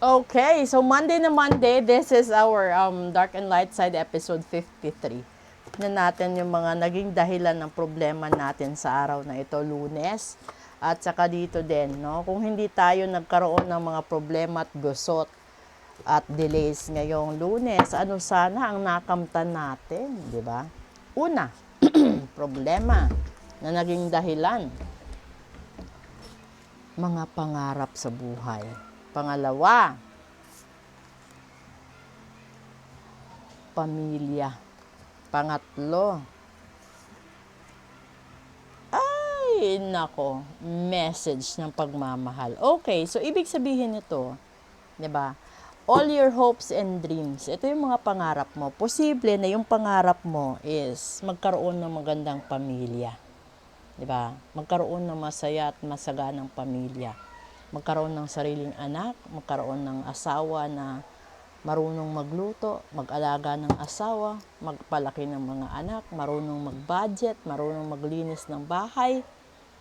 Okay, so Monday na Monday, this is our Dark and Light Side episode 53. Tignan natin yung mga naging dahilan ng problema natin sa araw na ito, Lunes. At saka dito din, no? Kung hindi tayo nagkaroon ng mga problema at gusot at delays ngayong Lunes, ano sana ang nakamtan natin, di ba? Una, problema na naging dahilan, mga pangarap sa buhay. Pangalawa, pamilya. Pangatlo, ay nako, message ng pagmamahal. Okay, so ibig sabihin nito, 'di ba? All your hopes and dreams. Ito yung mga pangarap mo. Posible na yung pangarap mo is magkaroon ng magandang pamilya. 'Di ba? Magkaroon ng masaya at masaganang pamilya. Magkaroon ng sariling anak, magkaroon ng asawa na marunong magluto, mag-alaga ng asawa, magpalaki ng mga anak, marunong mag-budget, marunong maglinis ng bahay.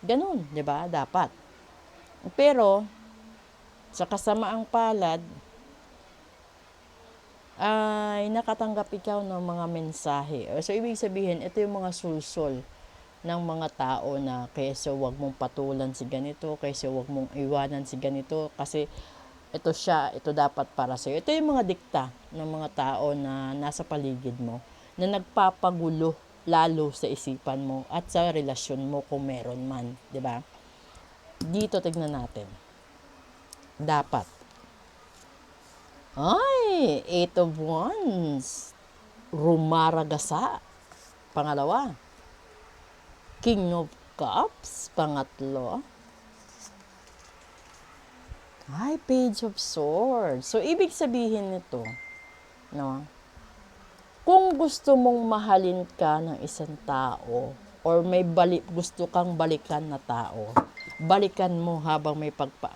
Ganun, 'di ba? Dapat. Pero sa kasamaang palad ay nakatanggap ikaw ng mga mensahe. So ibig sabihin, ito yung mga sulsol ng mga tao na kaysa wag mong patulan si ganito, kaysa wag mong iwanan si ganito, kasi ito dapat para sa'yo. Ito yung mga dikta ng mga tao na nasa paligid mo, na nagpapagulo lalo sa isipan mo at sa relasyon mo kung meron man, di ba? Dito tignan natin. Dapat. Ay, 8 of Wands. Rumaragasa. Pangalawa, King of Cups. Pangatlo, ay, Page of Swords. So, ibig sabihin nito, no? Kung gusto mong mahalin ka ng isang tao, or gusto kang balikan na tao, balikan mo habang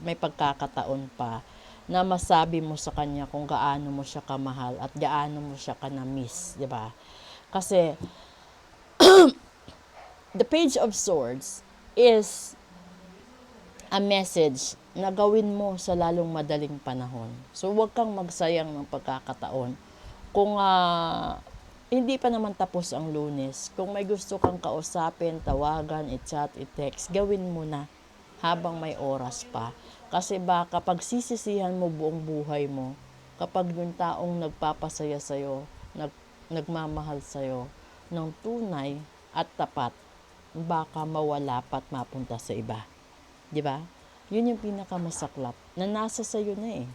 may pagkakataon pa na masabi mo sa kanya kung gaano mo siya kamahal at gaano mo siya kanamiss, di ba? Kasi, the Page of Swords is a message na gawin mo sa lalong madaling panahon. So, huwag kang magsayang ng pagkakataon. Kung hindi pa naman tapos ang Lunes, kung may gusto kang kausapin, tawagan, i-chat, i-text, gawin mo na habang may oras pa. Kasi baka pag sisisihan mo buong buhay mo, kapag yung taong nagpapasaya sa'yo, nagmamahal sa'yo ng tunay at tapat, baka mawala pa at mapunta sa iba. 'Di ba? Yun yung pinakamasaklap na nasa sayo na eh.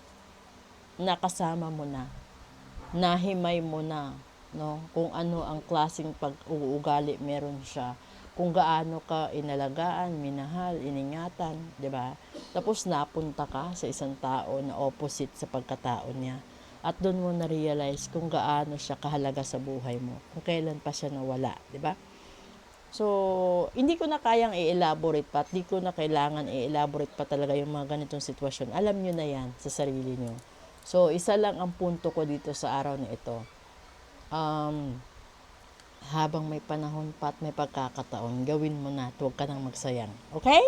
Nakasama mo na. Nahimay mo na, no? Kung ano ang klaseng pag-uugali meron siya. Kung gaano ka inalagaan, minahal, iningatan, 'di ba? Tapos napunta ka sa isang tao na opposite sa pagkatao niya. At doon mo na-realize kung gaano siya kahalaga sa buhay mo. Kung kailan pa siya nawala, 'di ba? So, hindi ko na kayang i-elaborate pa at hindi ko na kailangan i-elaborate pa talaga yung mga ganitong sitwasyon. Alam nyo na yan sa sarili nyo. So, isa lang ang punto ko dito sa araw na ito. Habang may panahon pa at may pagkakataon, gawin mo na at huwag ka nang magsayang. Okay?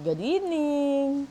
Good evening!